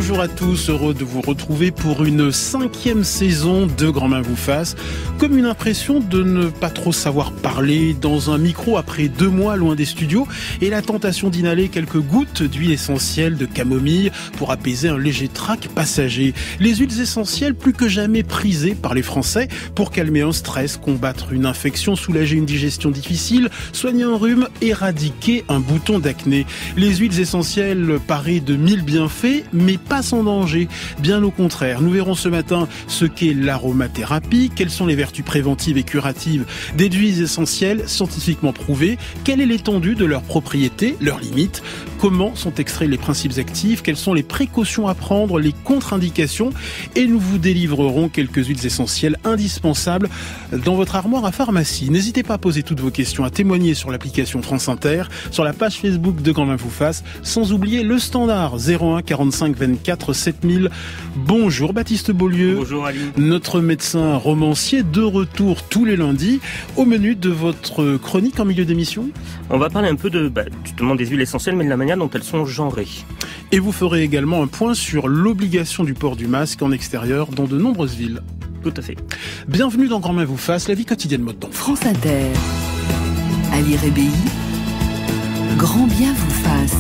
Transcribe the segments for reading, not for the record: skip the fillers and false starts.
Bonjour à tous, heureux de vous retrouver pour une 5e saison de Grand Main vous fasse. Comme une impression de ne pas trop savoir parler dans un micro après 2 mois loin des studios et la tentation d'inhaler quelques gouttes d'huile essentielle de camomille pour apaiser un léger trac passager. Les huiles essentielles plus que jamais prisées par les Français pour calmer un stress, combattre une infection, soulager une digestion difficile, soigner un rhume, éradiquer un bouton d'acné. Les huiles essentielles parées de 1000 bienfaits, mais pas sans danger. Bien au contraire, nous verrons ce matin ce qu'est l'aromathérapie, quelles sont les vertus préventives et curatives des huiles essentielles scientifiquement prouvées, quelle est l'étendue de leurs propriétés, leurs limites, comment sont extraits les principes actifs, quelles sont les précautions à prendre, les contre-indications, et nous vous délivrerons quelques huiles essentielles indispensables dans votre armoire à pharmacie. N'hésitez pas à poser toutes vos questions, à témoigner sur l'application France Inter, sur la page Facebook de Grand Main vous fasse, sans oublier le standard 01 45 24 7000. Bonjour Baptiste Beaulieu. Bonjour Ali. Notre médecin romancier de retour tous les lundis. Au menu de votre chronique en milieu d'émission, on va parler un peu de justement des huiles essentielles, mais de la manière dont elles sont genrées. Et vous ferez également un point sur l'obligation du port du masque en extérieur dans de nombreuses villes. Tout à fait. Bienvenue dans Grand Main vous fasse, la vie quotidienne mode d'emploi. France Inter. Ali Rébehi. Grand bien vous fasse.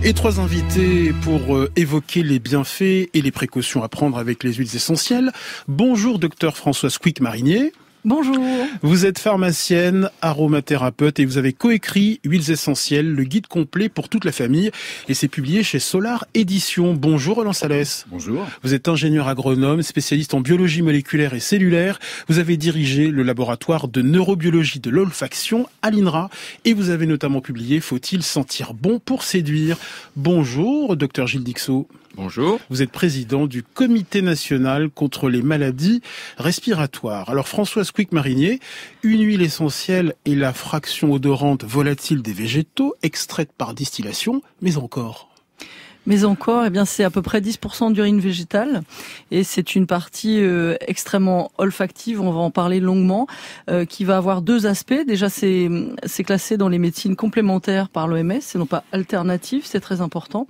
Et 3 invités pour évoquer les bienfaits et les précautions à prendre avec les huiles essentielles. Bonjour docteur Françoise Quick-Marinier. Bonjour. Vous êtes pharmacienne, aromathérapeute et vous avez coécrit Huiles essentielles, le guide complet pour toute la famille. Et c'est publié chez Solar Éditions. Bonjour Roland Salès. Bonjour. Vous êtes ingénieur agronome, spécialiste en biologie moléculaire et cellulaire. Vous avez dirigé le laboratoire de neurobiologie de l'olfaction à l'INRA. Et vous avez notamment publié Faut-il sentir bon pour séduire? Bonjour docteur Gilles Dixot. Bonjour. Vous êtes président du Comité national contre les maladies respiratoires. Alors Françoise Quick-Marinier, une huile essentielle est la fraction odorante volatile des végétaux extraite par distillation, mais encore... Mais encore, c'est à peu près 10% d'urine végétale et c'est une partie extrêmement olfactive, on va en parler longuement, qui va avoir 2 aspects. Déjà, c'est classé dans les médecines complémentaires par l'OMS, et non pas alternatives, c'est très important.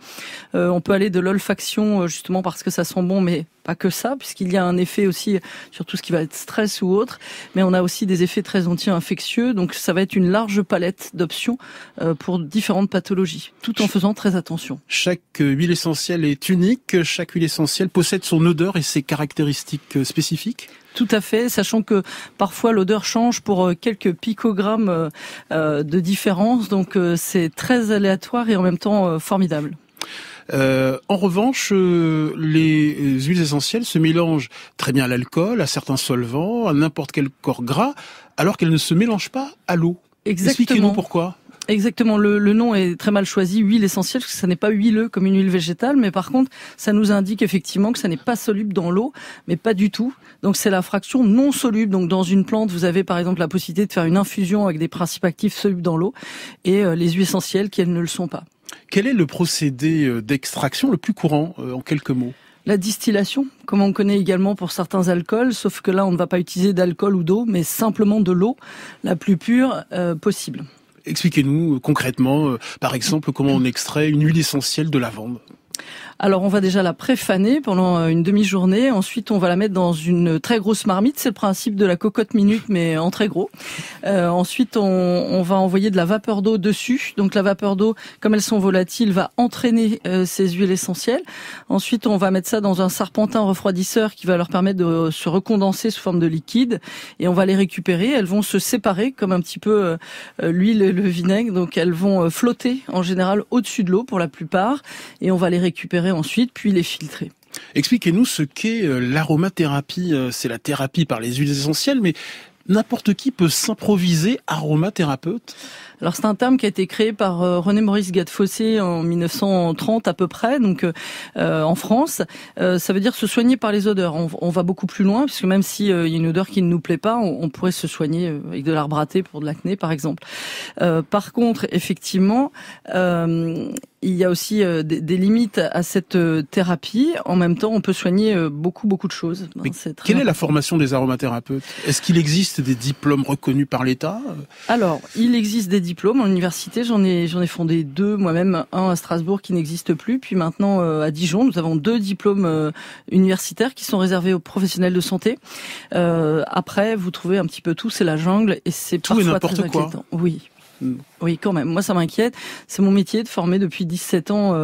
On peut aller de l'olfaction justement parce que ça sent bon, mais pas que ça, puisqu'il y a un effet aussi sur tout ce qui va être stress ou autre, mais on a aussi des effets très anti-infectieux, donc ça va être une large palette d'options pour différentes pathologies, tout en faisant très attention. Chaque huile essentielle est unique, chaque huile essentielle possède son odeur et ses caractéristiques spécifiques? Tout à fait, sachant que parfois l'odeur change pour quelques picogrammes de différence, donc c'est très aléatoire et en même temps formidable. En revanche, les huiles essentielles se mélangent très bien à l'alcool, à certains solvants, à n'importe quel corps gras, alors qu'elles ne se mélangent pas à l'eau. Exactement. Expliquez-nous pourquoi. Exactement, le nom est très mal choisi, huile essentielle, parce que ça n'est pas huileux comme une huile végétale, mais par contre, ça nous indique effectivement que ça n'est pas soluble dans l'eau, mais pas du tout. Donc c'est la fraction non soluble. Donc dans une plante, vous avez par exemple la possibilité de faire une infusion avec des principes actifs solubles dans l'eau, et les huiles essentielles qui, elles, ne le sont pas. Quel est le procédé d'extraction le plus courant, en quelques mots ? La distillation, comme on connaît également pour certains alcools, sauf que là, on ne va pas utiliser d'alcool ou d'eau, mais simplement de l'eau, la plus pure possible. Expliquez-nous concrètement, par exemple, comment on extrait une huile essentielle de lavande. Alors on va déjà la préfaner pendant une demi-journée, ensuite on va la mettre dans une très grosse marmite, c'est le principe de la cocotte minute mais en très gros. Ensuite on va envoyer de la vapeur d'eau dessus, donc la vapeur d'eau, comme elles sont volatiles, va entraîner ces huiles essentielles. Ensuite on va mettre ça dans un serpentin refroidisseur qui va leur permettre de se recondenser sous forme de liquide et on va les récupérer, elles vont se séparer comme un petit peu l'huile et le vinaigre, donc elles vont flotter en général au-dessus de l'eau pour la plupart et on va les récupérer ensuite, puis les filtrer. Expliquez-nous ce qu'est l'aromathérapie. C'est la thérapie par les huiles essentielles, mais n'importe qui peut s'improviser aromathérapeute? Alors c'est un terme qui a été créé par René-Maurice Gattefossé en 1930 à peu près, donc en France. Ça veut dire se soigner par les odeurs. On va beaucoup plus loin, puisque même s'il y a une odeur qui ne nous plaît pas, on pourrait se soigner avec de l'arbre à thé pour de l'acné par exemple. Par contre, effectivement, il y a aussi des limites à cette thérapie. En même temps, on peut soigner beaucoup de choses. Mais quelle est la formation des aromathérapeutes? Est-ce qu'il existe des diplômes reconnus par l'État? Alors, il existe des diplômes en université. J'en ai fondé 2 moi-même, un à Strasbourg qui n'existe plus, puis maintenant à Dijon, nous avons 2 diplômes universitaires qui sont réservés aux professionnels de santé. Après, vous trouvez un petit peu tout, c'est la jungle et c'est tout parfois et n'importe très quoi. inquiétant. Oui, quand même. Moi, ça m'inquiète. C'est mon métier de former depuis 17 ans,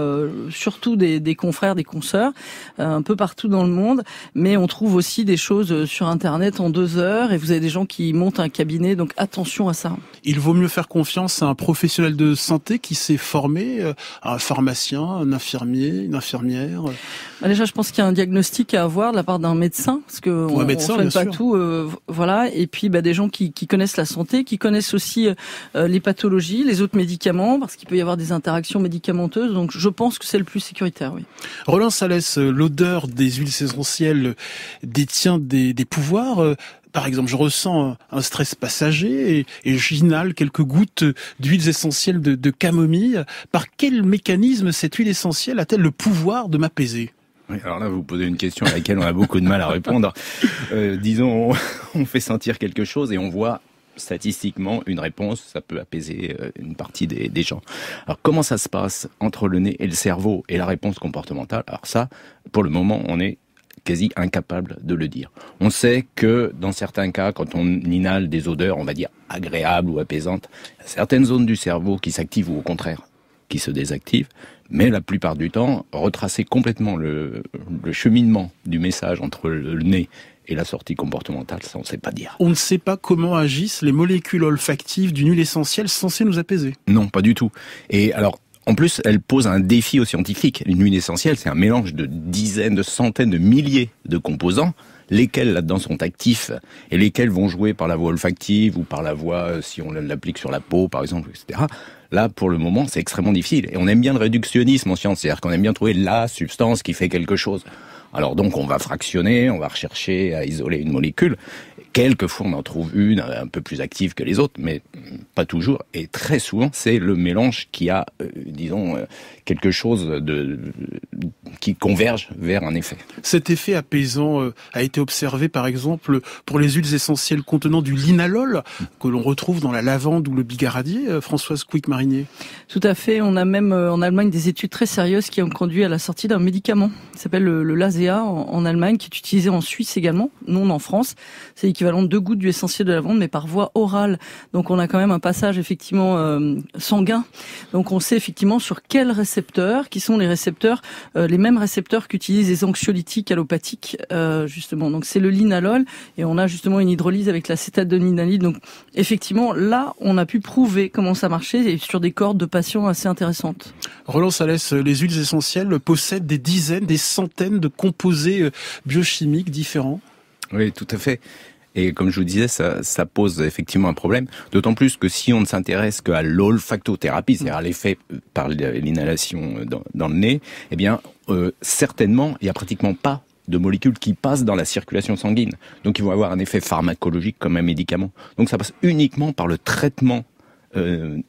surtout des confrères, des consoeurs, un peu partout dans le monde. Mais on trouve aussi des choses sur Internet en 2 heures et vous avez des gens qui montent un cabinet, donc attention à ça. Il vaut mieux faire confiance à un professionnel de santé qui s'est formé, à un pharmacien, un infirmier, une infirmière. Déjà, je pense qu'il y a un diagnostic à avoir de la part d'un médecin, parce que on soigne pas tout, voilà. Et puis, des gens qui connaissent la santé, qui connaissent aussi les pathologies, les autres médicaments, parce qu'il peut y avoir des interactions médicamenteuses. Donc, je pense que c'est le plus sécuritaire, oui. Roland Salès, l'odeur des huiles essentielles détient des pouvoirs. Par exemple, je ressens un stress passager et j'inhale quelques gouttes d'huiles essentielles de camomille. Par quel mécanisme cette huile essentielle a-t-elle le pouvoir de m'apaiser ? Oui, alors là, vous posez une question à laquelle on a beaucoup de mal à répondre. Disons, on fait sentir quelque chose et on voit statistiquement une réponse, ça peut apaiser une partie des gens. Alors comment ça se passe entre le nez et le cerveau et la réponse comportementale? Alors ça, pour le moment, on est quasi incapable de le dire. On sait que dans certains cas, quand on inhale des odeurs, on va dire agréables ou apaisantes, il y a certaines zones du cerveau qui s'activent ou au contraire qui se désactivent, mais la plupart du temps, retracer complètement le cheminement du message entre le nez et la sortie comportementale, ça on ne sait pas dire. On ne sait pas comment agissent les molécules olfactives d'une huile essentielle censée nous apaiser. Non, pas du tout. Et alors, en plus, elle pose un défi aux scientifiques. Une huile essentielle, c'est un mélange de dizaines, de centaines, de milliers de composants, lesquels là-dedans sont actifs et lesquels vont jouer par la voie olfactive ou par la voie, si on l'applique sur la peau, par exemple, etc. Là, pour le moment, c'est extrêmement difficile. Et on aime bien le réductionnisme en science, c'est-à-dire qu'on aime bien trouver la substance qui fait quelque chose. Alors donc, on va fractionner, on va rechercher à isoler une molécule. Quelquefois, on en trouve une un peu plus active que les autres, mais pas toujours. Et très souvent, c'est le mélange qui a, quelque chose qui converge vers un effet. Cet effet apaisant a été observé, par exemple, pour les huiles essentielles contenant du linalol, que l'on retrouve dans la lavande ou le bigaradier, Françoise Couic-Marinier. Tout à fait. On a même en Allemagne des études très sérieuses qui ont conduit à la sortie d'un médicament. Il s'appelle le Lasea en Allemagne, qui est utilisé en Suisse également, non en France. C'est l'équivalent de 2 gouttes d'huile essentielle de lavande, mais par voie orale. Donc on a quand même un passage effectivement sanguin. Donc on sait effectivement sur quels récepteurs, qui sont les récepteurs, les mêmes récepteurs qu'utilisent les anxiolytiques allopathiques, justement. Donc c'est le linalol, et on a justement une hydrolyse avec l'acétate de linalide. Donc effectivement, là, on a pu prouver comment ça marchait, et sur des cohortes de patients assez intéressantes. Roland Salès, les huiles essentielles possèdent des dizaines, des centaines de composés biochimiques différents. Oui, tout à fait. Et comme je vous disais, ça pose effectivement un problème. D'autant plus que si on ne s'intéresse qu'à l'olfactothérapie, c'est-à-dire à l'effet par l'inhalation dans le nez, eh bien, certainement, il n'y a pratiquement pas de molécules qui passent dans la circulation sanguine. Donc, ils vont avoir un effet pharmacologique comme un médicament. Donc, ça passe uniquement par le traitement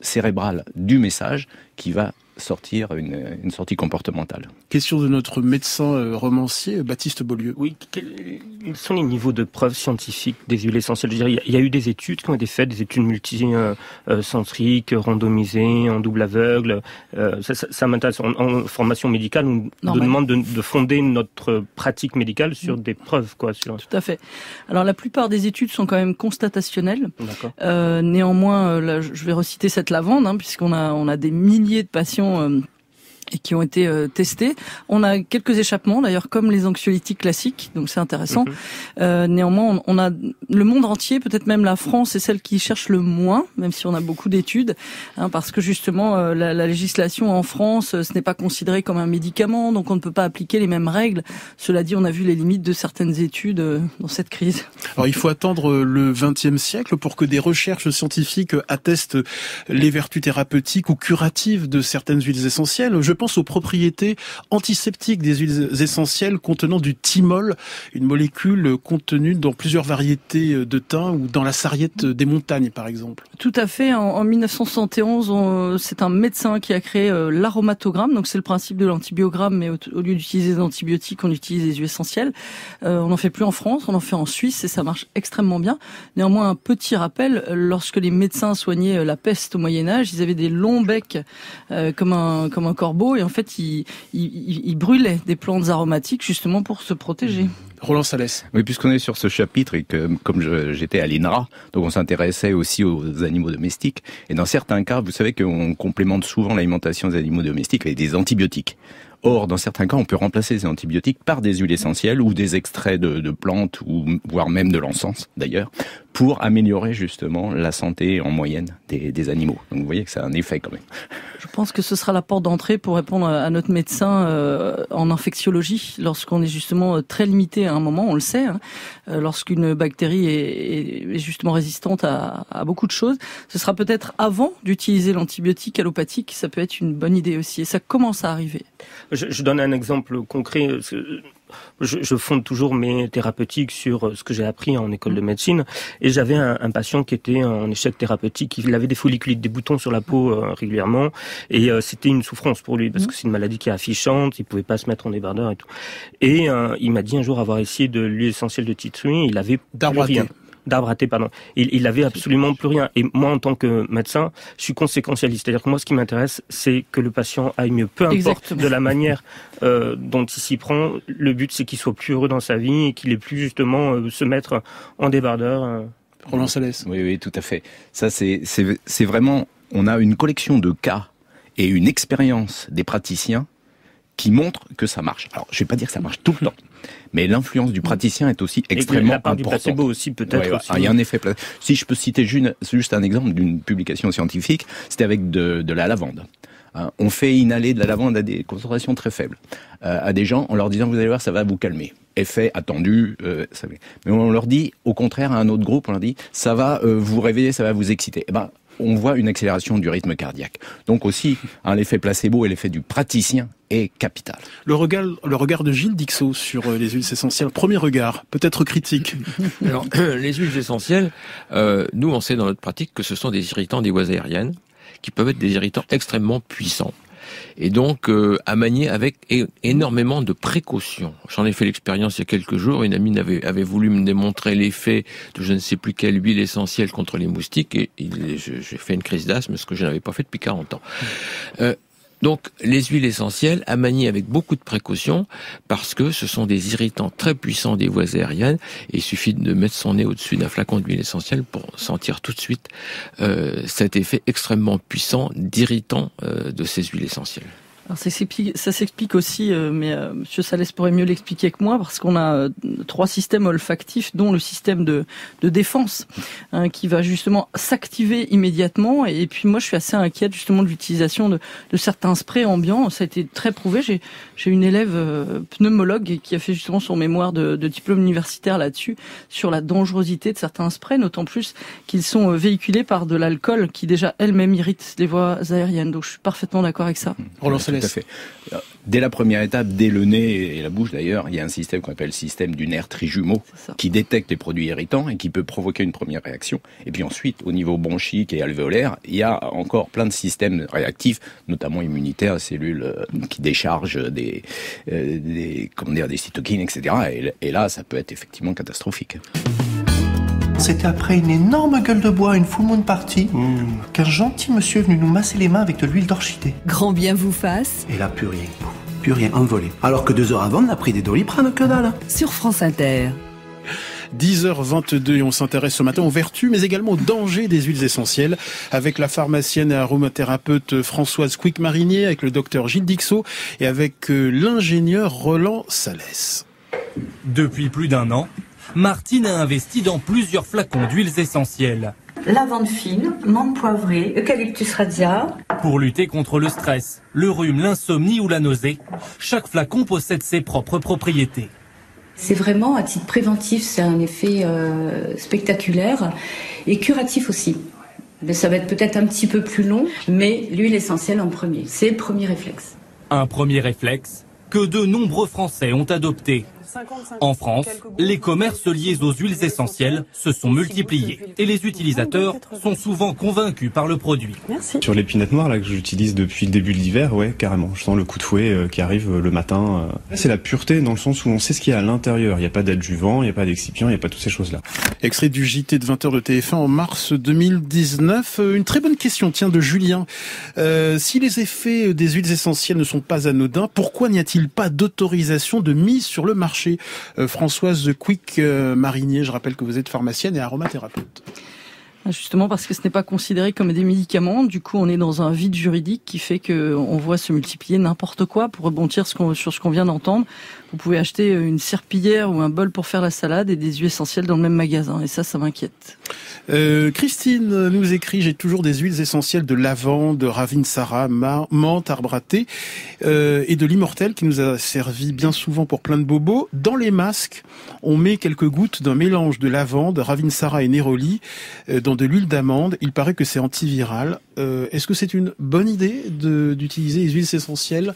cérébral du message qui va sortir une sortie comportementale. Question de notre médecin romancier, Baptiste Beaulieu. Oui, quels sont les niveaux de preuves scientifiques des huiles essentielles? Je dirais, il y a eu des études qui ont été faites, des études multicentriques, randomisées, en double aveugle. Ça m'intéresse. En formation médicale, on nous demande de fonder notre pratique médicale sur des preuves, quoi. Tout à fait. Alors la plupart des études sont quand même constatationnelles. D'accord. Néanmoins, là, je vais reciter cette lavande, puisqu'on a des milliers de patients et qui ont été testés. On a quelques échappements, d'ailleurs, comme les anxiolytiques classiques, donc c'est intéressant. Néanmoins, on a le monde entier, peut-être même la France, est celle qui cherche le moins, même si on a beaucoup d'études, parce que justement, la législation en France, ce n'est pas considéré comme un médicament, donc on ne peut pas appliquer les mêmes règles. Cela dit, on a vu les limites de certaines études dans cette crise. Alors, il faut attendre le XXe siècle pour que des recherches scientifiques attestent les vertus thérapeutiques ou curatives de certaines huiles essentielles. Je pense aux propriétés antiseptiques des huiles essentielles contenant du thymol, une molécule contenue dans plusieurs variétés de thym ou dans la sarriette des montagnes, par exemple. Tout à fait. En 1971, c'est un médecin qui a créé l'aromatogramme. Donc c'est le principe de l'antibiogramme, mais au lieu d'utiliser des antibiotiques, on utilise des huiles essentielles. On n'en fait plus en France, on en fait en Suisse et ça marche extrêmement bien. Néanmoins, un petit rappel, lorsque les médecins soignaient la peste au Moyen-Âge, ils avaient des longs becs comme un corbeau et en fait, ils brûlaient des plantes aromatiques justement pour se protéger. Roland Salès. Oui, puisqu'on est sur ce chapitre et que, comme j'étais à l'INRA, donc on s'intéressait aussi aux animaux domestiques. Et dans certains cas, vous savez qu'on complémente souvent l'alimentation des animaux domestiques avec des antibiotiques. Or, dans certains cas, on peut remplacer ces antibiotiques par des huiles essentielles ou des extraits de plantes, ou voire même de l'encens, d'ailleurs, pour améliorer justement la santé en moyenne des animaux. Donc vous voyez que ça a un effet quand même. Je pense que ce sera la porte d'entrée pour répondre à notre médecin en infectiologie, lorsqu'on est justement très limité à un moment, on le sait, hein, lorsqu'une bactérie est justement résistante à beaucoup de choses. Ce sera peut-être avant d'utiliser l'antibiotique allopathique, ça peut être une bonne idée aussi, et ça commence à arriver. Je donne un exemple concret. Je fonde toujours mes thérapeutiques sur ce que j'ai appris en école de médecine. Et j'avais un patient qui était en échec thérapeutique. Il avait des folliculites, des boutons sur la peau régulièrement. Et c'était une souffrance pour lui parce que c'est une maladie qui est affichante. Il pouvait pas se mettre en débardeur et tout. Et il m'a dit un jour avoir essayé de l'huile essentielle de titri. Il avait plus rien. D'arbre à thé, pardon. Il avait absolument plus rien. Et moi, en tant que médecin, je suis conséquentialiste. C'est-à-dire que moi, ce qui m'intéresse, c'est que le patient aille mieux. Peu importe Exactement. De la manière dont il s'y prend. Le but, c'est qu'il soit plus heureux dans sa vie et qu'il ait plus justement se mettre en débardeur. Roland Salès. Oui, tout à fait. Ça, c'est vraiment... On a une collection de cas et une expérience des praticiens qui montre que ça marche. Alors, je vais pas dire que ça marche tout le temps, mais l'influence du praticien est aussi extrêmement importante. Du placebo aussi, peut-être. Aussi. Il y a un effet placebo. Si je peux citer juste un exemple d'une publication scientifique, c'était avec de la lavande. On fait inhaler de la lavande à des concentrations très faibles à des gens en leur disant, vous allez voir, ça va vous calmer. Effet attendu. Mais on leur dit, au contraire, à un autre groupe, on leur dit, ça va vous réveiller, ça va vous exciter. Eh ben, on voit une accélération du rythme cardiaque. Donc aussi, l'effet placebo et l'effet du praticien est capital. Le regard de Gilles Dixot sur les huiles essentielles, premier regard, peut-être critique. Alors, les huiles essentielles, nous on sait dans notre pratique que ce sont des irritants des voies aériennes, qui peuvent être des irritants extrêmement puissants. Et donc à manier avec énormément de précautions. J'en ai fait l'expérience il y a quelques jours. Une amie avait voulu me démontrer l'effet de je ne sais plus quelle huile essentielle contre les moustiques et j'ai fait une crise d'asthme, ce que je n'avais pas fait depuis 40 ans. Donc, les huiles essentielles à manier avec beaucoup de précautions parce que ce sont des irritants très puissants des voies aériennes et il suffit de mettre son nez au-dessus d'un flacon d'huile essentielle pour sentir tout de suite cet effet extrêmement puissant d'irritant de ces huiles essentielles. Alors ça s'explique aussi, mais Monsieur Salès pourrait mieux l'expliquer que moi, parce qu'on a 3 systèmes olfactifs, dont le système de défense, qui va justement s'activer immédiatement. Et puis moi, je suis assez inquiète justement de l'utilisation de certains sprays ambiants. Ça a été très prouvé. J'ai une élève pneumologue qui a fait justement son mémoire de diplôme universitaire là-dessus, sur la dangerosité de certains sprays, d'autant plus qu'ils sont véhiculés par de l'alcool qui déjà elle-même irrite les voies aériennes. Donc je suis parfaitement d'accord avec ça. Tout à fait. Dès la première étape, dès le nez et la bouche d'ailleurs, il y a un système qu'on appelle le système du nerf trijumeau qui détecte les produits irritants et qui peut provoquer une première réaction. Et puis ensuite, au niveau bronchique et alvéolaire, il y a encore plein de systèmes réactifs, notamment immunitaires, cellules qui déchargent des cytokines, etc. Et là, ça peut être effectivement catastrophique. C'était après une énorme gueule de bois, une full moon party, qu'un gentil monsieur est venu nous masser les mains avec de l'huile d'orchidée. Grand bien vous fasse. Et là, plus rien, envolé. Alors que 2 heures avant, on a pris des Doliprane, que dalle. Sur France Inter. 10h22 et on s'intéresse ce matin aux vertus mais également aux dangers des huiles essentielles avec la pharmacienne et aromathérapeute Françoise Quick-Marinier, avec le docteur Gilles Dixot et avec l'ingénieur Roland Salès. Depuis plus d'1 an, Martine a investi dans plusieurs flacons d'huiles essentielles. Lavande fine, menthe poivrée, eucalyptus radiata. Pour lutter contre le stress, le rhume, l'insomnie ou la nausée, chaque flacon possède ses propres propriétés. C'est vraiment à titre préventif, c'est un effet spectaculaire et curatif aussi. Mais ça va être peut-être un petit peu plus long, mais l'huile essentielle en premier, c'est le premier réflexe. Un premier réflexe que de nombreux Français ont adopté. En France, les commerces liés aux huiles essentielles se sont multipliés et les utilisateurs sont souvent convaincus par le produit. Merci. Sur l'épinette noire là, que j'utilise depuis le début de l'hiver, ouais, carrément. Je sens le coup de fouet qui arrive le matin. Là, c'est la pureté dans le sens où on sait ce qu'il y a à l'intérieur. Il n'y a pas d'adjuvant, il n'y a pas d'excipient, il n'y a pas toutes ces choses-là. Extrait du JT de 20h de TF1 en mars 2019. Une très bonne question, tiens, de Julien. Si les effets des huiles essentielles ne sont pas anodins, pourquoi n'y a-t-il pas d'autorisation de mise sur le marché? Françoise de Quick Marinier, je rappelle que vous êtes pharmacienne et aromathérapeute. Justement parce que ce n'est pas considéré comme des médicaments, du coup on est dans un vide juridique qui fait qu'on voit se multiplier n'importe quoi. Pour rebondir sur ce qu'on vient d'entendre, vous pouvez acheter une serpillière ou un bol pour faire la salade et des huiles essentielles dans le même magasin, et ça m'inquiète. Christine nous écrit: j'ai toujours des huiles essentielles de lavande, de Ravinsara, menthe, arbre à thé et de l'immortel qui nous a servi bien souvent pour plein de bobos. Dans les masques, on met quelques gouttes d'un mélange de lavande, Ravinsara et Neroli dans de l'huile d'amande. Il paraît que c'est antiviral. Est-ce que c'est une bonne idée d'utiliser les huiles essentielles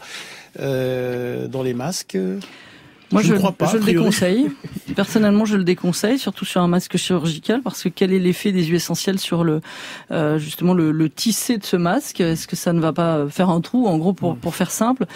dans les masques? Moi, je le déconseille. Personnellement, je le déconseille, surtout sur un masque chirurgical, parce que quel est l'effet des huiles essentielles sur justement le tissé de ce masque? Est-ce que ça ne va pas faire un trou, en gros, pour faire simple?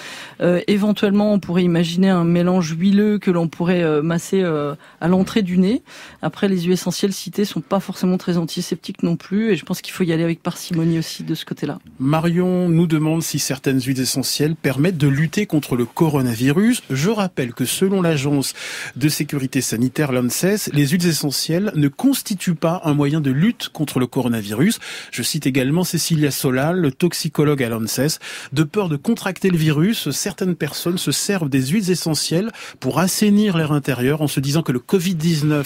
Éventuellement, on pourrait imaginer un mélange huileux que l'on pourrait masser à l'entrée du nez. Après, les huiles essentielles citées sont pas forcément très antiseptiques non plus, et je pense qu'il faut y aller avec parcimonie aussi de ce côté-là. Marion nous demande si certaines huiles essentielles permettent de lutter contre le coronavirus. Je rappelle que selon l'agence de sécurité sanitaire, l'ANSES, les huiles essentielles ne constituent pas un moyen de lutte contre le coronavirus. Je cite également Cécilia Solal, toxicologue à l'ANSES. De peur de contracter le virus, certaines personnes se servent des huiles essentielles pour assainir l'air intérieur en se disant que le Covid-19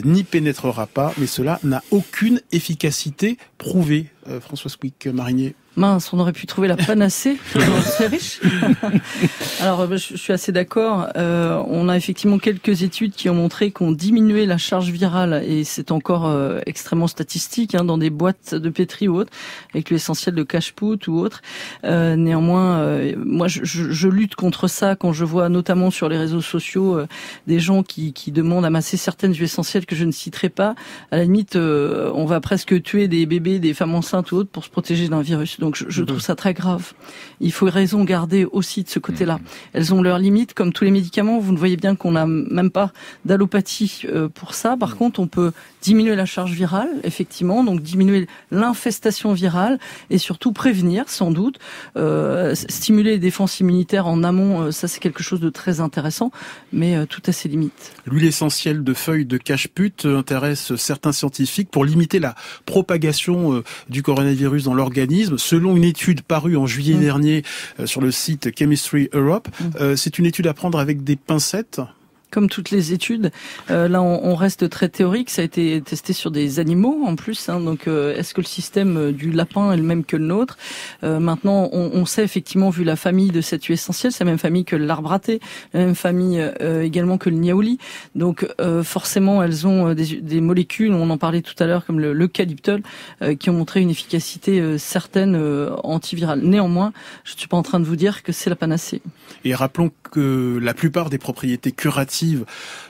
n'y pénétrera pas, mais cela n'a aucune efficacité prouvée. Françoise Quick Marinier. Mince, on aurait pu trouver la panacée. C'est riche. Alors, je suis assez d'accord. On a effectivement quelques études qui ont montré qu'on diminuait la charge virale, et c'est encore extrêmement statistique, dans des boîtes de pétri ou autres, avec l'essentiel de cache-pout ou autre. Néanmoins, moi, je lutte contre ça quand je vois notamment sur les réseaux sociaux des gens qui demandent à masser certaines huiles essentielles que je ne citerai pas. À la limite, on va presque tuer des bébés, des femmes enceintes ou autres pour se protéger d'un virus. Donc je trouve ça très grave. Il faut raison garder aussi de ce côté-là. Elles ont leurs limites, comme tous les médicaments. Vous ne voyez bien qu'on n'a même pas d'allopathie pour ça. Par contre, on peut diminuer la charge virale, effectivement, donc diminuer l'infestation virale et surtout prévenir, sans doute, stimuler les défenses immunitaires en amont. Ça, c'est quelque chose de très intéressant, mais tout a ses limites. L'huile essentielle de feuilles de cache-put intéresse certains scientifiques pour limiter la propagation du coronavirus dans l'organisme. Selon une étude parue en juillet dernier sur le site Chemistry Europe, c'est une étude à prendre avec des pincettes. Comme toutes les études, là on reste très théorique, ça a été testé sur des animaux en plus, donc est-ce que le système du lapin est le même que le nôtre? Maintenant on sait effectivement, vu la famille de cette huile essentielle, c'est la même famille que l'arbre à thé, la même famille également que le niaouli, donc forcément elles ont des molécules, on en parlait tout à l'heure, comme l'eucalyptol, qui ont montré une efficacité certaine antivirale. Néanmoins, je ne suis pas en train de vous dire que c'est la panacée. Et rappelons que la plupart des propriétés curatives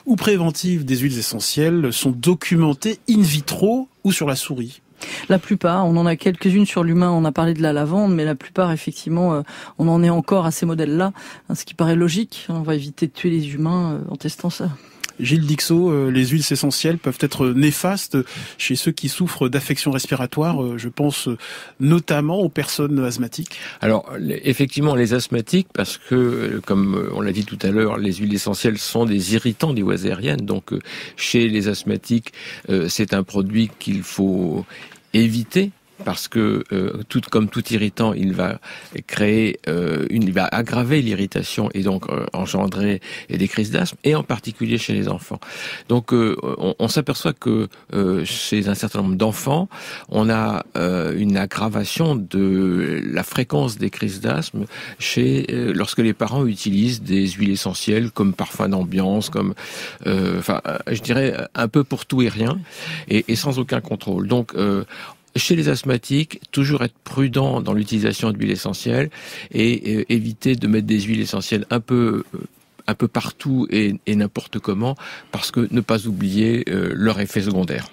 ou préventives des huiles essentielles sont documentées in vitro ou sur la souris. La plupart, on en a quelques-unes sur l'humain, on a parlé de la lavande, mais la plupart, effectivement, on en est encore à ces modèles-là, ce qui paraît logique. On va éviter de tuer les humains en testant ça. Gilles Dixot, les huiles essentielles peuvent être néfastes chez ceux qui souffrent d'affections respiratoires. Je pense notamment aux personnes asthmatiques. Alors, effectivement, les asthmatiques, parce que, comme on l'a dit tout à l'heure, les huiles essentielles sont des irritants des voies aériennes. Donc, chez les asthmatiques, c'est un produit qu'il faut éviter. Parce que comme tout irritant, il va créer, il va aggraver l'irritation et donc engendrer des crises d'asthme, et en particulier chez les enfants. Donc on s'aperçoit que chez un certain nombre d'enfants, on a une aggravation de la fréquence des crises d'asthme lorsque les parents utilisent des huiles essentielles comme parfum d'ambiance, comme je dirais un peu pour tout et rien, et sans aucun contrôle. Donc chez les asthmatiques, toujours être prudent dans l'utilisation d'huiles essentielles et éviter de mettre des huiles essentielles un peu partout et n'importe comment, parce que ne pas oublier leurs effets secondaires.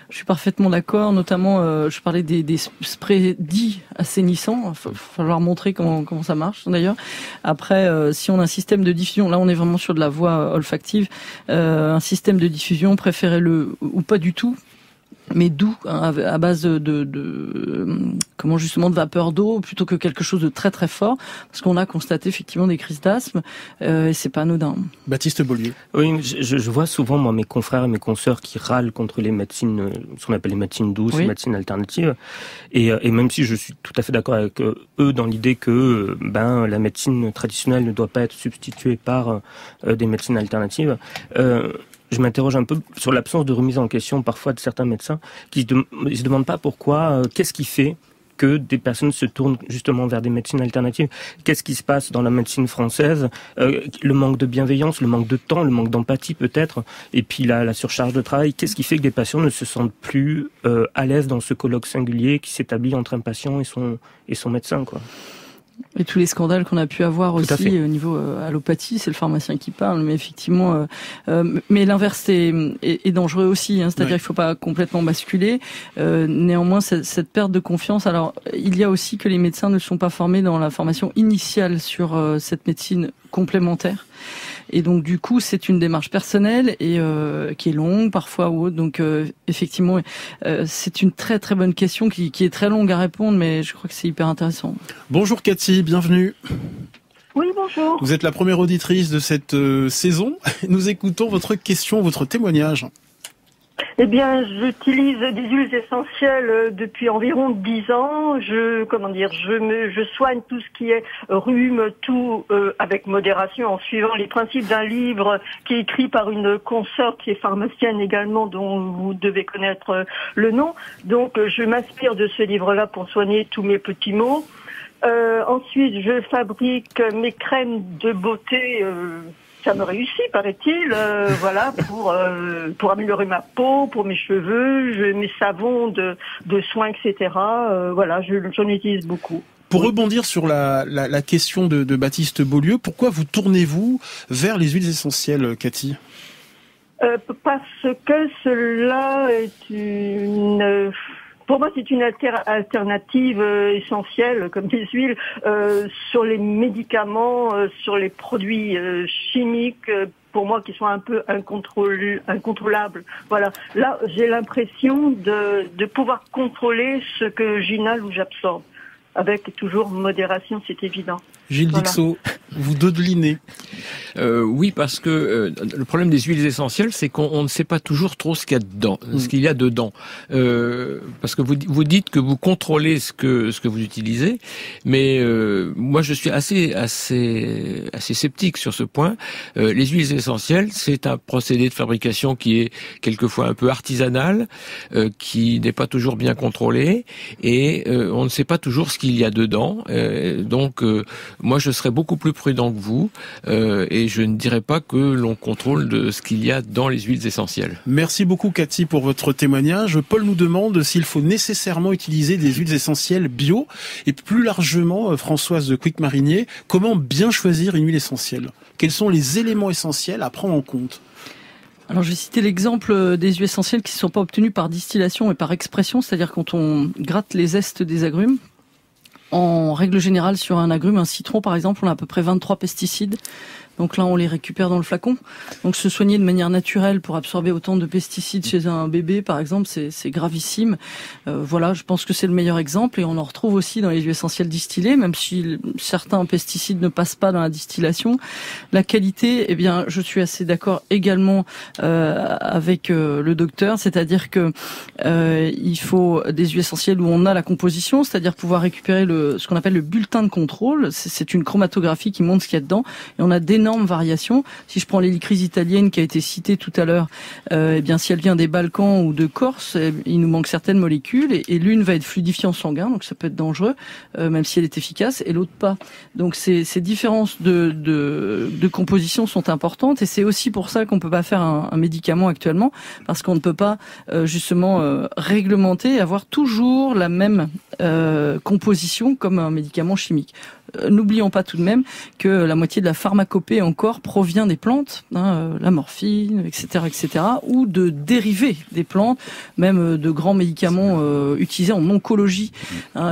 Je suis parfaitement d'accord, notamment je parlais des sprays dits assainissants, il va falloir montrer comment ça marche d'ailleurs. Après, si on a un système de diffusion, là on est vraiment sur de la voie olfactive, un système de diffusion, préférez-le ou pas du tout, mais doux, à base de vapeur d'eau, plutôt que quelque chose de très très fort, parce qu'on a constaté effectivement des crises d'asthme, et c'est pas anodin. Baptiste Beaulieu. Oui, je vois souvent moi mes confrères et mes consoeurs qui râlent contre les médecines, ce qu'on appelle les médecines douces, les médecines alternatives, et même si je suis tout à fait d'accord avec eux dans l'idée que la médecine traditionnelle ne doit pas être substituée par des médecines alternatives. Je m'interroge un peu sur l'absence de remise en question parfois de certains médecins qui se demandent pas pourquoi, qu'est-ce qui fait que des personnes se tournent justement vers des médecines alternatives. Qu'est-ce qui se passe dans la médecine française? Le manque de bienveillance, le manque de temps, le manque d'empathie peut-être, et puis la surcharge de travail. Qu'est-ce qui fait que des patients ne se sentent plus à l'aise dans ce colloque singulier qui s'établit entre un patient et son médecin, quoi? Et tous les scandales qu'on a pu avoir aussi au niveau allopathie, c'est le pharmacien qui parle, mais effectivement, mais l'inverse est dangereux aussi, hein, c'est-à-dire qu'il faut pas complètement basculer. Néanmoins, cette perte de confiance, alors il y a aussi que les médecins ne sont pas formés dans la formation initiale sur cette médecine complémentaire. Et donc du coup, c'est une démarche personnelle et qui est longue parfois ou autre. Donc effectivement, c'est une très très bonne question qui est très longue à répondre, mais je crois que c'est hyper intéressant. Bonjour Cathy, bienvenue. Oui, bonjour. Vous êtes la première auditrice de cette saison. Nous écoutons votre question, votre témoignage. Eh bien, j'utilise des huiles essentielles depuis environ 10 ans. Je soigne tout ce qui est rhume, tout avec modération, en suivant les principes d'un livre qui est écrit par une consoeur qui est pharmacienne également, dont vous devez connaître le nom. Donc, je m'inspire de ce livre-là pour soigner tous mes petits maux. Ensuite, je fabrique mes crèmes de beauté. Ça me réussit, paraît-il, pour améliorer ma peau, pour mes cheveux, mes savons de soins, etc. J'en utilise beaucoup. Pour rebondir sur la question de Baptiste Beaulieu, pourquoi vous tournez-vous vers les huiles essentielles, Cathy ? Parce que cela est pour moi, c'est une alternative essentielle, comme les huiles, sur les médicaments, sur les produits chimiques, pour moi, qui sont un peu incontrôlables. Voilà. Là, j'ai l'impression de pouvoir contrôler ce que j'inhale ou j'absorbe. Avec toujours modération, c'est évident. Gilles Dixot, vous dodelinez. Oui, parce que le problème des huiles essentielles, c'est qu'on ne sait pas toujours trop ce qu'il y a dedans, parce que vous dites que vous contrôlez ce que vous utilisez, mais moi je suis assez sceptique sur ce point. Les huiles essentielles, c'est un procédé de fabrication qui est quelquefois un peu artisanal, qui n'est pas toujours bien contrôlé, et on ne sait pas toujours ce qu'il y a dedans. Donc moi je serais beaucoup plus prudent que vous, et je ne dirais pas que l'on contrôle de ce qu'il y a dans les huiles essentielles. Merci beaucoup Cathy pour votre témoignage. Paul nous demande s'il faut nécessairement utiliser des huiles essentielles bio, et plus largement, Françoise de Quick-Marinier, comment bien choisir une huile essentielle? Quels sont les éléments essentiels à prendre en compte? Alors je vais citer l'exemple des huiles essentielles qui ne sont pas obtenues par distillation et par expression, c'est-à-dire quand on gratte les zestes des agrumes. En règle générale, sur un agrume, un citron par exemple, on a à peu près 23 pesticides. Donc là, on les récupère dans le flacon. Donc se soigner de manière naturelle pour absorber autant de pesticides chez un bébé, par exemple, c'est gravissime. Je pense que c'est le meilleur exemple. Et on en retrouve aussi dans les huiles essentielles distillées, même si certains pesticides ne passent pas dans la distillation. La qualité, je suis assez d'accord également avec le docteur, c'est-à-dire que il faut des huiles essentielles où on a la composition, c'est-à-dire pouvoir récupérer ce qu'on appelle le bulletin de contrôle. C'est une chromatographie qui montre ce qu'il y a dedans. Et on a d'énormes d'énormes variations. Si je prends l'hélicryse italienne qui a été citée tout à l'heure, eh bien si elle vient des Balkans ou de Corse, il nous manque certaines molécules et l'une va être fluidifiée en sanguin, donc ça peut être dangereux, même si elle est efficace, et l'autre pas. Donc ces différences de composition sont importantes et c'est aussi pour ça qu'on peut pas faire un médicament actuellement, parce qu'on ne peut pas justement réglementer et avoir toujours la même composition comme un médicament chimique. N'oublions pas tout de même que la moitié de la pharmacopée encore provient des plantes, la morphine, etc., ou de dérivés des plantes, même de grands médicaments utilisés en oncologie,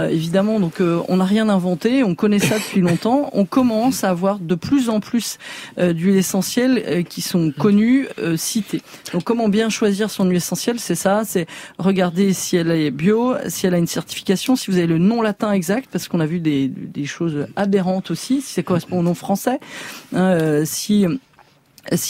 évidemment. Donc on n'a rien inventé, on connaît ça depuis longtemps. On commence à avoir de plus en plus d'huiles essentielles qui sont connues, citées. Donc comment bien choisir son huile essentielle, c'est ça, c'est regarder si elle est bio, si elle a une certification, si vous avez le nom latin exact, parce qu'on a vu des choses aberrante aussi, si ça correspond au nom français, si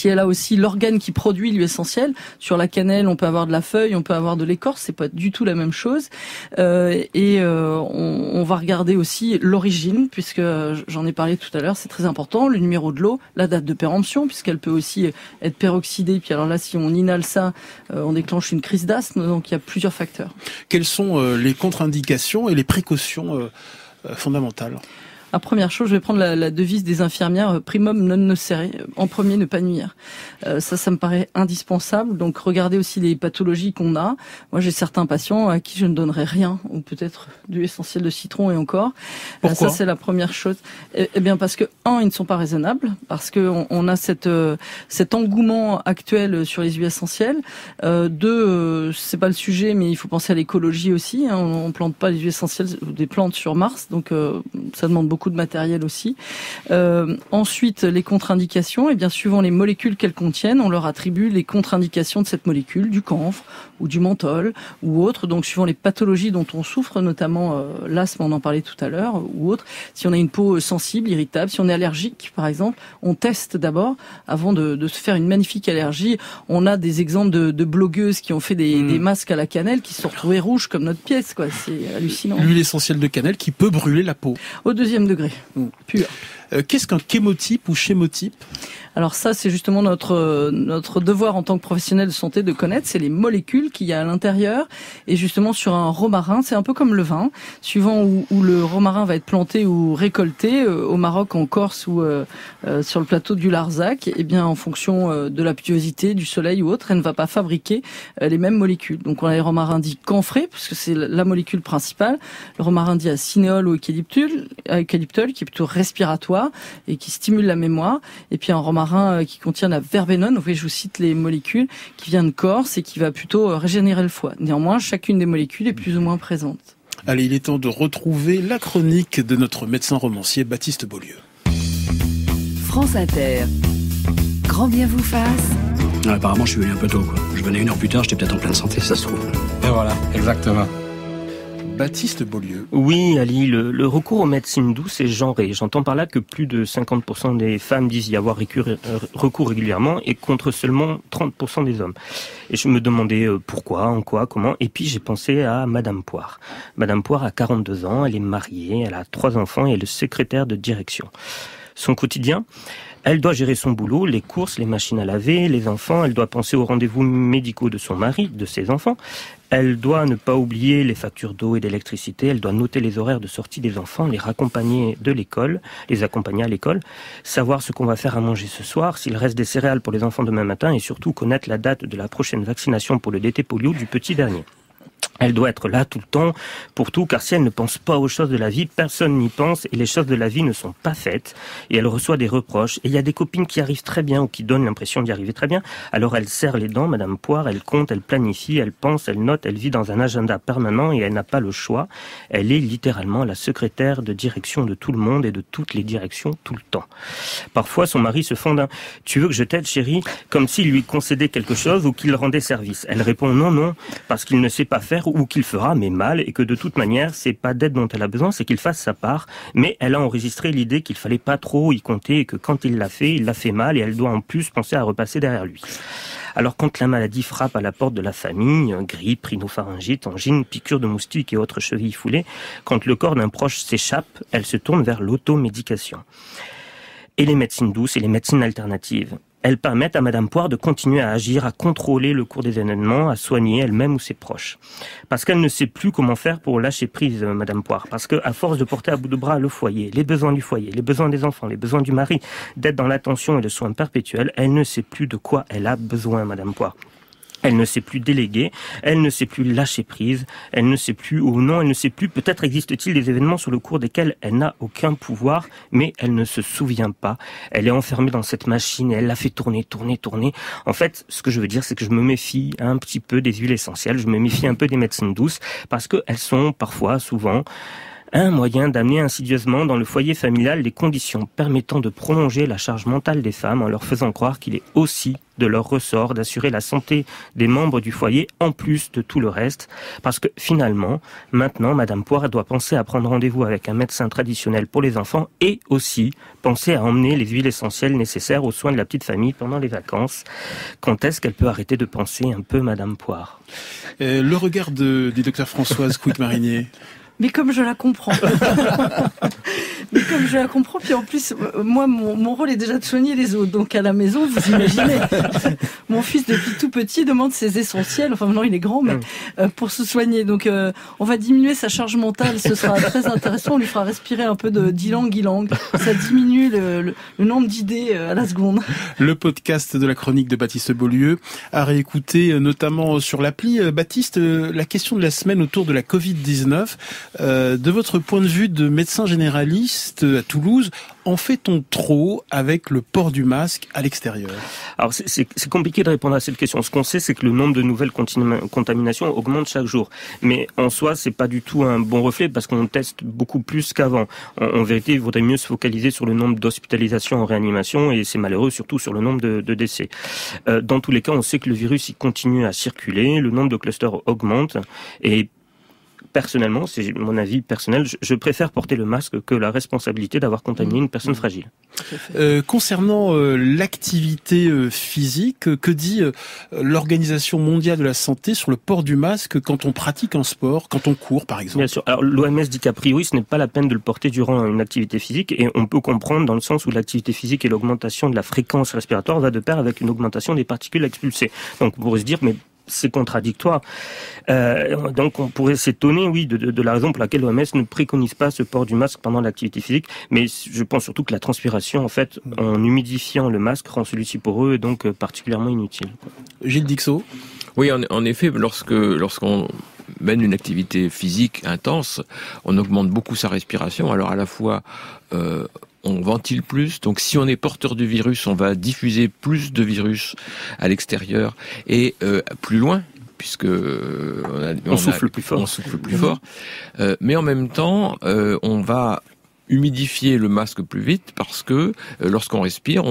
elle a aussi l'organe qui produit l'huile essentielle. Sur la cannelle, on peut avoir de la feuille, on peut avoir de l'écorce, c'est pas du tout la même chose. On va regarder aussi l'origine, puisque j'en ai parlé tout à l'heure, c'est très important, le numéro de l'eau, la date de péremption, puisqu'elle peut aussi être peroxydée, puis alors là, si on inhale ça, on déclenche une crise d'asthme, donc il y a plusieurs facteurs. Quelles sont les contre-indications et les précautions fondamentales ? La première chose, je vais prendre la devise des infirmières, primum non nocere, en premier, ne pas nuire. Ça me paraît indispensable. Donc, regardez aussi les pathologies qu'on a. Moi, j'ai certains patients à qui je ne donnerai rien, ou peut-être du essentiel de citron et encore. Pourquoi ? Ça, c'est la première chose. Eh bien, parce que, ils ne sont pas raisonnables, parce que on a cet engouement actuel sur les huiles essentielles. C'est pas le sujet, mais il faut penser à l'écologie aussi. On plante pas les huiles essentielles des plantes sur Mars, donc ça demande beaucoup de matériel aussi. Ensuite, les contre-indications, et bien suivant les molécules qu'elles contiennent, on leur attribue les contre-indications de cette molécule, du camphre ou du menthol ou autre. Donc suivant les pathologies dont on souffre, notamment l'asthme, on en parlait tout à l'heure, ou autre. Si on a une peau sensible, irritable, si on est allergique par exemple, on teste d'abord avant de se faire une magnifique allergie. On a des exemples de blogueuses qui ont fait des masques à la cannelle qui se sont retrouvés rouges comme notre pièce, quoi. C'est hallucinant. L'huile essentielle de cannelle qui peut brûler la peau. Au deuxième degré, pur. Qu'est-ce qu'un chémotype ou chémotype ? Alors ça, c'est justement notre devoir en tant que professionnel de santé de connaître, c'est les molécules qu'il y a à l'intérieur. Et justement, sur un romarin, c'est un peu comme le vin, suivant où le romarin va être planté ou récolté, au Maroc, en Corse ou sur le plateau du Larzac, et bien en fonction de la pluviosité, du soleil ou autre, elle ne va pas fabriquer les mêmes molécules. Donc on a les romarins dits camphrés, puisque c'est la molécule principale, le romarin dit à cinéole ou eucalyptol, qui est plutôt respiratoire et qui stimule la mémoire, et puis un romarin qui contient la verbenone, vous voyez, je vous cite les molécules, qui vient de Corse et qui va plutôt régénérer le foie. Néanmoins, chacune des molécules est plus ou moins présente. Allez, il est temps de retrouver la chronique de notre médecin romancier Baptiste Beaulieu. France Inter. Grand bien vous fasse. Apparemment, je suis venu un peu tôt, quoi. Je venais 1 heure plus tard, j'étais peut-être en pleine santé, ça se trouve. Et voilà, exactement. Baptiste Beaulieu. Oui, Ali, le recours aux médecines douces est genré. J'entends par là que plus de 50% des femmes disent y avoir recours régulièrement et contre seulement 30% des hommes. Et je me demandais pourquoi, en quoi, comment. Et puis j'ai pensé à Madame Poire. Madame Poire a 42 ans, elle est mariée, elle a 3 enfants et elle est secrétaire de direction. Son quotidien ? Elle doit gérer son boulot, les courses, les machines à laver, les enfants. Elle doit penser aux rendez-vous médicaux de son mari, de ses enfants. Elle doit ne pas oublier les factures d'eau et d'électricité. Elle doit noter les horaires de sortie des enfants, les accompagner à l'école, savoir ce qu'on va faire à manger ce soir, s'il reste des céréales pour les enfants demain matin et surtout connaître la date de la prochaine vaccination pour le DT polio du petit dernier. Elle doit être là tout le temps, pour tout, car si elle ne pense pas aux choses de la vie, personne n'y pense et les choses de la vie ne sont pas faites. Et elle reçoit des reproches. Et il y a des copines qui arrivent très bien ou qui donnent l'impression d'y arriver très bien. Alors elle serre les dents, Madame Poire, elle compte, elle planifie, elle pense, elle note, elle vit dans un agenda permanent et elle n'a pas le choix. Elle est littéralement la secrétaire de direction de tout le monde et de toutes les directions tout le temps. Parfois, son mari se fend d'un « Tu veux que je t'aide, chérie ?» comme s'il lui concédait quelque chose ou qu'il rendait service. Elle répond « Non, non, parce qu'il ne sait pas faire ou qu'il fera, mais mal, et que de toute manière, c'est pas d'aide dont elle a besoin, c'est qu'il fasse sa part. Mais elle a enregistré l'idée qu'il fallait pas trop y compter et que quand il l'a fait mal et elle doit en plus penser à repasser derrière lui. Alors quand la maladie frappe à la porte de la famille, grippe, rhinopharyngite, angine, piqûre de moustique et autres chevilles foulées, quand le corps d'un proche s'échappe, elle se tourne vers l'automédication. et les médecines douces et les médecines alternatives. Elles permettent à Madame Poire de continuer à agir, à contrôler le cours des événements, à soigner elle-même ou ses proches. Parce qu'elle ne sait plus comment faire pour lâcher prise, Madame Poire. Parce que, à force de porter à bout de bras le foyer, les besoins du foyer, les besoins des enfants, les besoins du mari, d'être dans l'attention et le soin perpétuel, elle ne sait plus de quoi elle a besoin, Madame Poire. Elle ne sait plus déléguer, elle ne sait plus lâcher prise, elle ne sait plus, ou non, elle ne sait plus, peut-être existe-t-il des événements sur le cours desquels elle n'a aucun pouvoir, mais elle ne se souvient pas. Elle est enfermée dans cette machine et elle la fait tourner. En fait, ce que je veux dire, c'est que je me méfie un petit peu des huiles essentielles, je me méfie un peu des médecines douces, parce qu'elles sont parfois, souvent, un moyen d'amener insidieusement dans le foyer familial les conditions permettant de prolonger la charge mentale des femmes en leur faisant croire qu'il est aussi de leur ressort d'assurer la santé des membres du foyer en plus de tout le reste. Parce que finalement, maintenant, Madame Poire doit penser à prendre rendez-vous avec un médecin traditionnel pour les enfants et aussi penser à emmener les huiles essentielles nécessaires aux soins de la petite famille pendant les vacances. Quand est-ce qu'elle peut arrêter de penser un peu Madame Poire? Le regard du docteur Françoise Couic-Marinier. Mais comme je la comprends. Puis en plus, moi, mon rôle est déjà de soigner les autres. Donc à la maison, vous imaginez, mon fils depuis tout petit demande ses essentiels. Enfin maintenant il est grand, mais pour se soigner. Donc on va diminuer sa charge mentale. Ce sera très intéressant. On lui fera respirer un peu d'ylang-ylang. Ça diminue le nombre d'idées à la seconde. Le podcast de la chronique de Baptiste Beaulieu à réécouter notamment sur l'appli. Baptiste, la question de la semaine autour de la Covid-19. De votre point de vue de médecin généraliste à Toulouse, en fait-on trop avec le port du masque à l'extérieur? Alors c'est compliqué de répondre à cette question. Ce qu'on sait, c'est que le nombre de nouvelles contaminations augmente chaque jour. Mais en soi, c'est pas du tout un bon reflet parce qu'on teste beaucoup plus qu'avant. En vérité, il vaudrait mieux se focaliser sur le nombre d'hospitalisations en réanimation et c'est malheureux surtout sur le nombre de décès. Dans tous les cas, on sait que le virus il continue à circuler, le nombre de clusters augmente et personnellement, c'est mon avis personnel, je préfère porter le masque que la responsabilité d'avoir contaminé une personne fragile. Concernant l'activité physique, que dit l'Organisation mondiale de la santé sur le port du masque quand on pratique un sport, quand on court par exemple? Bien sûr. Alors l'OMS dit qu'a priori, ce n'est pas la peine de le porter durant une activité physique et on peut comprendre dans le sens où l'activité physique et l'augmentation de la fréquence respiratoire va de pair avec une augmentation des particules expulsées. Donc on pourrait se dire, mais c'est contradictoire. Donc on pourrait s'étonner, oui, de la raison pour laquelle l'OMS ne préconise pas ce port du masque pendant l'activité physique, mais je pense surtout que la transpiration, en fait, en humidifiant le masque, rend celui-ci poreux et donc particulièrement inutile. Gilles Dixot. Oui, en effet, lorsqu'on mène une activité physique intense, on augmente beaucoup sa respiration. Alors à la fois on ventile plus, donc si on est porteur du virus, on va diffuser plus de virus à l'extérieur et plus loin, puisque on souffle plus fort. Mais en même temps, on va humidifier le masque plus vite parce que lorsqu'on respire,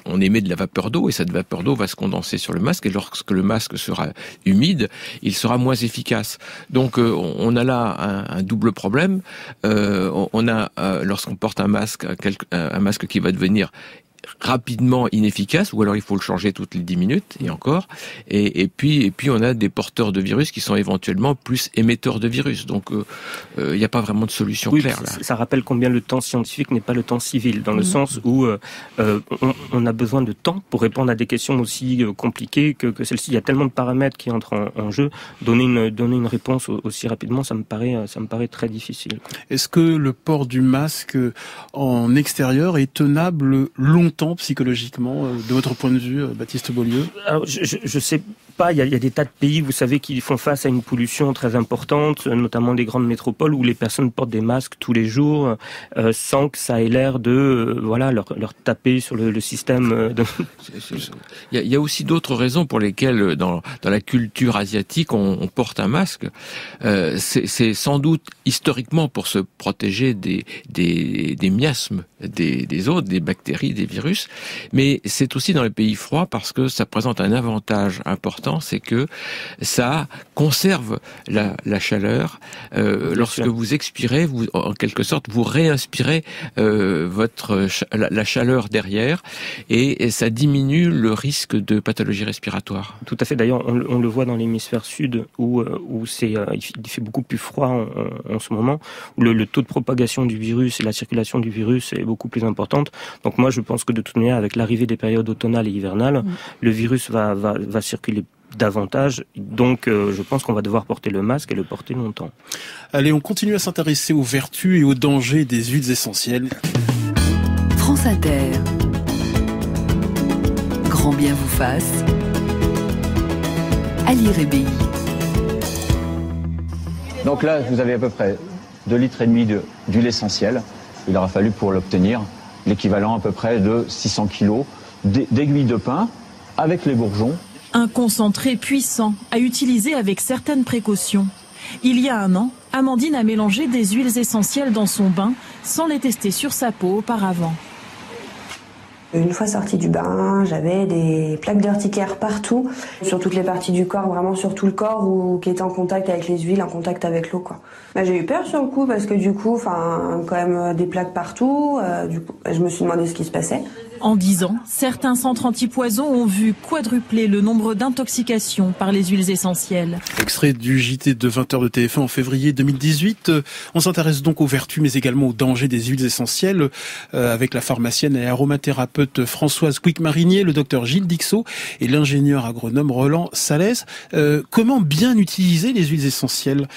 on émet de la vapeur d'eau et cette vapeur d'eau va se condenser sur le masque et lorsque le masque sera humide, il sera moins efficace. Donc on a là un double problème. On a lorsqu'on porte un masque qui va devenir rapidement inefficace, ou alors il faut le changer toutes les 10 minutes, et encore. Et puis on a des porteurs de virus qui sont éventuellement plus émetteurs de virus. Donc il n'y a pas vraiment de solution claire là. Ça rappelle combien le temps scientifique n'est pas le temps civil, dans le sens où on a besoin de temps pour répondre à des questions aussi compliquées que celle-ci. Il y a tellement de paramètres qui entrent en jeu. Donner une réponse aussi rapidement, ça me paraît très difficile. Est-ce que le port du masque en extérieur est tenable longtemps psychologiquement, de votre point de vue, Baptiste Beaulieu? Alors, je sais pas, il y a des tas de pays, vous savez, qui font face à une pollution très importante, notamment des grandes métropoles où les personnes portent des masques tous les jours, sans que ça ait l'air de leur taper sur le système. Il y a aussi d'autres raisons pour lesquelles dans la culture asiatique on porte un masque. C'est sans doute historiquement pour se protéger des miasmes des autres, des bactéries, des virus, mais c'est aussi dans les pays froids parce que ça présente un avantage important important, c'est que ça conserve la chaleur. Lorsque vous expirez, vous, en quelque sorte, vous réinspirez la chaleur derrière, et ça diminue le risque de pathologie respiratoire. Tout à fait. D'ailleurs, on le voit dans l'hémisphère sud où il fait beaucoup plus froid en ce moment, où le taux de propagation du virus et la circulation du virus est beaucoup plus importante. Donc moi, je pense que de toute manière, avec l'arrivée des périodes automnales et hivernales, le virus va circuler davantage. Donc, je pense qu'on va devoir porter le masque et le porter longtemps. Allez, on continue à s'intéresser aux vertus et aux dangers des huiles essentielles. France Inter. Grand bien vous fasse. Ali Rébéi. Donc là, vous avez à peu près 2,5 litres d'huile essentielle. Il aura fallu pour l'obtenir l'équivalent à peu près de 600 kilos d'aiguilles de pin avec les bourgeons. Un concentré puissant à utiliser avec certaines précautions. Il y a un an, Amandine a mélangé des huiles essentielles dans son bain sans les tester sur sa peau auparavant. Une fois sortie du bain, j'avais des plaques d'urticaire partout, sur toutes les parties du corps, vraiment sur tout le corps ou qui était en contact avec les huiles, en contact avec l'eau, quoi. J'ai eu peur sur le coup parce que du coup, quand même des plaques partout, du coup, je me suis demandé ce qui se passait. En 10 ans, certains centres antipoison ont vu quadrupler le nombre d'intoxications par les huiles essentielles. Extrait du JT de 20h de TF1 en février 2018. On s'intéresse donc aux vertus mais également aux dangers des huiles essentielles avec la pharmacienne et aromathérapeute Françoise Quick-Marinier, le docteur Gilles Dixot et l'ingénieur agronome Roland Salès. Comment bien utiliser les huiles essentielles,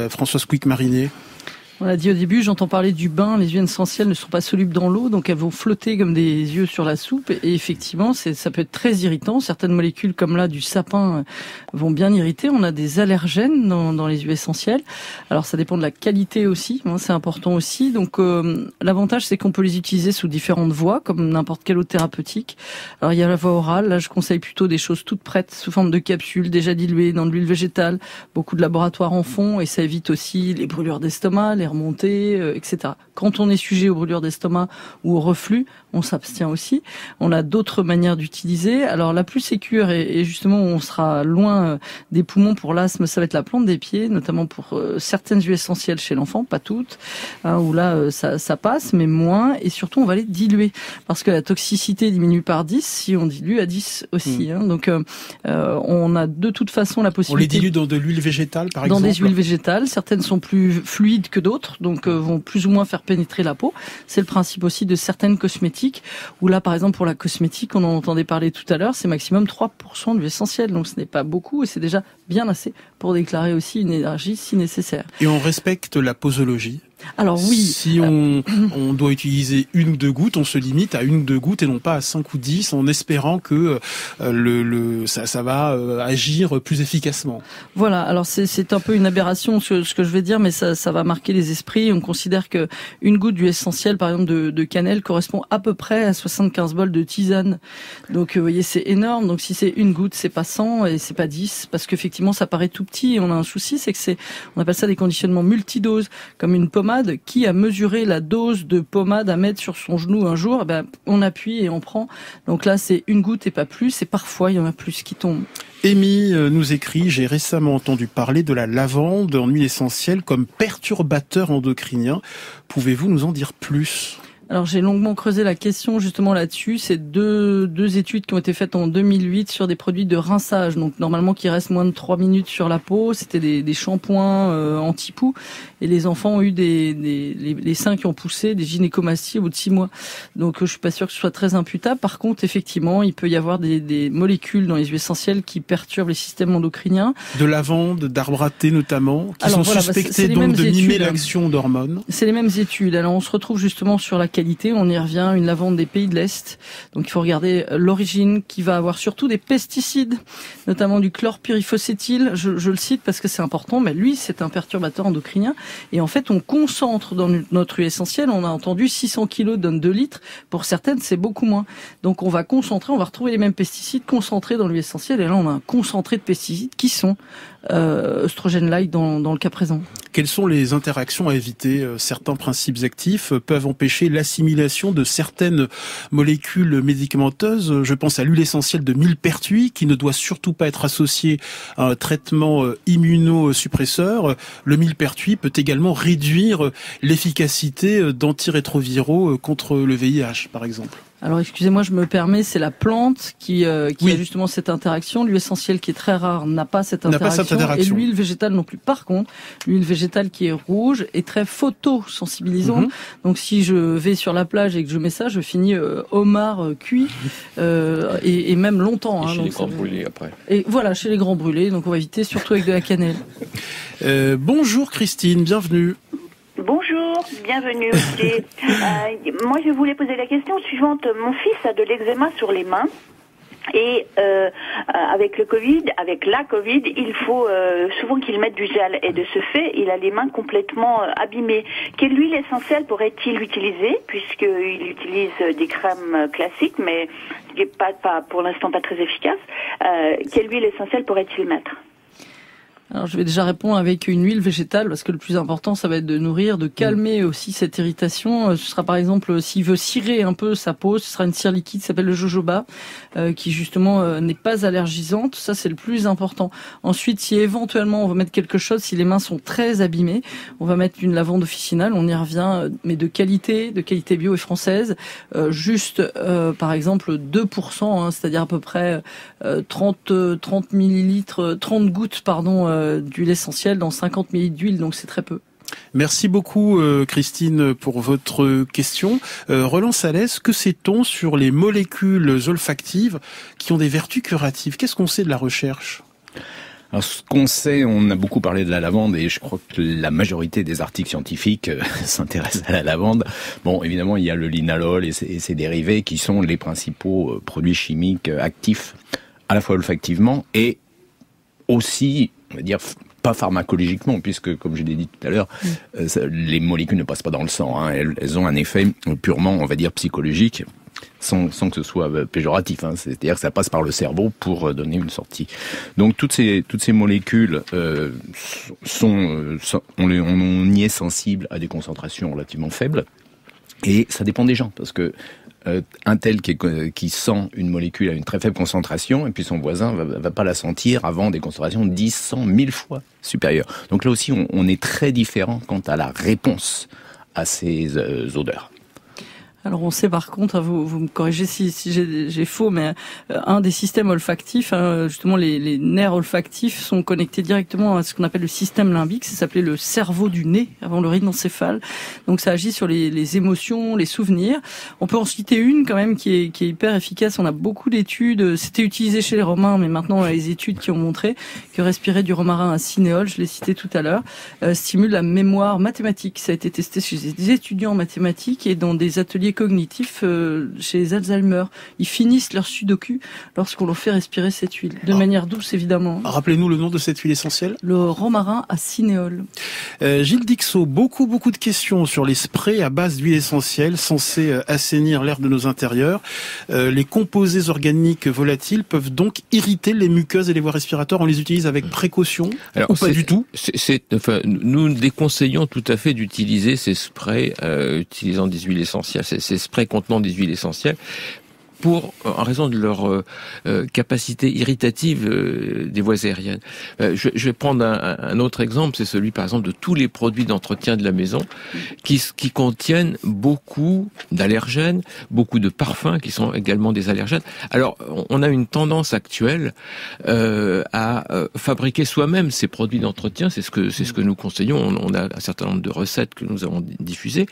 Françoise Quick-Marinier? On l'a dit au début, j'entends parler du bain, les huiles essentielles ne sont pas solubles dans l'eau, donc elles vont flotter comme des yeux sur la soupe, et effectivement, ça peut être très irritant. Certaines molécules, comme là, du sapin, vont bien irriter. On a des allergènes dans les huiles essentielles. Alors, ça dépend de la qualité aussi, c'est important aussi. Donc, l'avantage, c'est qu'on peut les utiliser sous différentes voies, comme n'importe quelle autre thérapeutique. Alors, il y a la voie orale, là, je conseille plutôt des choses toutes prêtes, sous forme de capsules, déjà diluées dans de l'huile végétale. Beaucoup de laboratoires en font, et ça évite aussi les brûlures d'estomac, les remontées, etc. Quand on est sujet aux brûlures d'estomac ou au reflux, on s'abstient aussi. On a d'autres manières d'utiliser. Alors la plus sécure et justement où on sera loin des poumons pour l'asthme, ça va être la plante des pieds, notamment pour certaines huiles essentielles chez l'enfant, pas toutes, où là ça passe, mais moins. Et surtout on va les diluer parce que la toxicité diminue par 10 si on dilue à 10 aussi. Donc on a de toute façon la possibilité. On les dilue dans de l'huile végétale, par exemple. Dans des huiles végétales, certaines sont plus fluides que d'autres, donc vont plus ou moins faire pénétrer la peau. C'est le principe aussi de certaines cosmétiques, où là, par exemple, pour la cosmétique, on en entendait parler tout à l'heure, c'est maximum 3% d'huile essentielle, donc ce n'est pas beaucoup, et c'est déjà bien assez pour déclarer aussi une énergie si nécessaire. Et on respecte la posologie. Alors oui. Si on doit utiliser 1 ou 2 gouttes, on se limite à 1 ou 2 gouttes et non pas à 5 ou 10 en espérant que ça va agir plus efficacement. Voilà, alors c'est un peu une aberration ce que je vais dire, mais ça va marquer les esprits. On considère que 1 goutte d'huile essentielle, par exemple de cannelle, correspond à peu près à 75 bols de tisane. Donc vous voyez, c'est énorme. Donc si c'est 1 goutte, c'est pas 100 et c'est pas 10, parce qu'effectivement ça paraît tout petit. Et on a un souci, c'est que on appelle ça des conditionnements multidoses, comme une pommade. Qui a mesuré la dose de pommade à mettre sur son genou un jour, on appuie et on prend. Donc là, c'est 1 goutte et pas plus, et parfois, il y en a plus qui tombent. Amy nous écrit: j'ai récemment entendu parler de la lavande en huile essentielle comme perturbateur endocrinien. Pouvez-vous nous en dire plus ? Alors j'ai longuement creusé la question justement là-dessus. C'est deux études qui ont été faites en 2008 sur des produits de rinçage, donc normalement qui restent moins de 3 minutes sur la peau. C'était des shampoings anti-poux, et les enfants ont eu les seins qui ont poussé, des gynécomasties au bout de 6 mois. Donc je suis pas sûre que ce soit très imputable. Par contre, effectivement, il peut y avoir des molécules dans les huiles essentielles qui perturbent les systèmes endocriniens. De lavande, d'arbre à thé notamment, qui sont suspectés donc de mimer l'action d'hormones. C'est les mêmes études. Alors on se retrouve justement sur la qualité, on y revient, une lavande des pays de l'Est. Donc il faut regarder l'origine, qui va avoir surtout des pesticides, notamment du chlorpyrifossétyle. Je le cite parce que c'est important, mais lui c'est un perturbateur endocrinien. Et en fait on concentre dans notre huile essentielle, on a entendu 600 kilos donne 2 litres, pour certaines c'est beaucoup moins. Donc on va concentrer, on va retrouver les mêmes pesticides concentrés dans l'huile essentielle, et là on a un concentré de pesticides qui sont œstrogènes-like dans le cas présent. Quelles sont les interactions à éviter? Certains principes actifs peuvent empêcher l'assimilation de certaines molécules médicamenteuses. Je pense à l'huile essentielle de millepertuis qui ne doit surtout pas être associée à un traitement immunosuppresseur. Le millepertuis peut également réduire l'efficacité d'antirétroviraux contre le VIH, par exemple. Alors excusez-moi, je me permets, c'est la plante qui a justement cette interaction. L'huile essentielle qui est très rare n'a pas cette interaction. Et l'huile végétale non plus. Par contre, l'huile végétale qui est rouge est très photosensibilisante. Donc si je vais sur la plage et que je mets ça, je finis homard cuit et même longtemps. Et chez les grands brûlés après. Et voilà, chez les grands brûlés. Donc on va éviter, surtout avec de la cannelle. Bonjour Christine, bienvenue. Bonjour, bienvenue aussi. Moi, je voulais poser la question suivante. Mon fils a de l'eczéma sur les mains. Et avec la Covid, il faut souvent qu'il mette du gel. Et de ce fait, il a les mains complètement abîmées. Quelle huile essentielle pourrait-il utiliser, puisqu'il utilise des crèmes classiques, mais qui n'est pas pour l'instant pas très efficace. Quelle huile essentielle pourrait-il mettre ? Alors je vais déjà répondre avec une huile végétale parce que le plus important ça va être de nourrir, de calmer aussi cette irritation. Ce sera par exemple s'il veut cirer un peu sa peau, ce sera une cire liquide qui s'appelle le jojoba qui justement n'est pas allergisante. Ça c'est le plus important. Ensuite si éventuellement on va mettre quelque chose, si les mains sont très abîmées, on va mettre une lavande officinale, on y revient, mais de qualité bio et française. Juste par exemple 2%, c'est-à-dire à peu près 30 millilitres, 30 gouttes d'huile essentielle dans 50 ml d'huile, donc c'est très peu. Merci beaucoup Christine pour votre question. Roland Salès, que sait-on sur les molécules olfactives qui ont des vertus curatives? Qu'est-ce qu'on sait de la recherche? Alors, ce qu'on sait, on a beaucoup parlé de la lavande et je crois que la majorité des articles scientifiques s'intéressent à la lavande. Bon, évidemment, il y a le linalol et ses dérivés qui sont les principaux produits chimiques actifs à la fois olfactivement et aussi, on va dire, pas pharmacologiquement, puisque, comme je l'ai dit tout à l'heure, les molécules ne passent pas dans le sang. Hein. Elles ont un effet purement, on va dire, psychologique, sans que ce soit péjoratif. Hein. C'est-à-dire que ça passe par le cerveau pour donner une sortie. Donc, toutes ces molécules on y est sensible à des concentrations relativement faibles. Et ça dépend des gens, parce que un tel qui sent une molécule à une très faible concentration, et puis son voisin va pas la sentir avant des concentrations 10, 100, 1000 fois supérieures. Donc là aussi, on est très différent quant à la réponse à ces odeurs. Alors on sait par contre, vous me corrigez si j'ai faux, mais un des systèmes olfactifs, justement les nerfs olfactifs sont connectés directement à ce qu'on appelle le système limbique, ça s'appelait le cerveau du nez avant le rhinencéphale. Donc ça agit sur les émotions, les souvenirs. On peut en citer une quand même qui est hyper efficace. On a beaucoup d'études, c'était utilisé chez les Romains, mais maintenant on a les études qui ont montré que respirer du romarin à cinéole, je l'ai cité tout à l'heure, stimule la mémoire mathématique. Ça a été testé chez des étudiants en mathématiques et dans des ateliers cognitifs chez les Alzheimer. Ils finissent leur sudoku lorsqu'on leur fait respirer cette huile, de manière douce évidemment. Rappelez-nous le nom de cette huile essentielle. Le romarin à cinéole. Gilles Dixot, beaucoup de questions sur les sprays à base d'huile essentielle censés assainir l'air de nos intérieurs. Les composés organiques volatiles peuvent donc irriter les muqueuses et les voies respiratoires. On les utilise avec précaution. Alors, ou pas du tout? Nous déconseillons tout à fait d'utiliser ces sprays utilisant des huiles essentielles. Ces sprays contenant des huiles essentielles, en raison de leur capacité irritative des voies aériennes. Je vais prendre un autre exemple, c'est celui par exemple de tous les produits d'entretien de la maison qui contiennent beaucoup d'allergènes, beaucoup de parfums qui sont également des allergènes. Alors on a une tendance actuelle à fabriquer soi-même ces produits d'entretien, c'est ce que nous conseillons. On a un certain nombre de recettes que nous avons diffusées,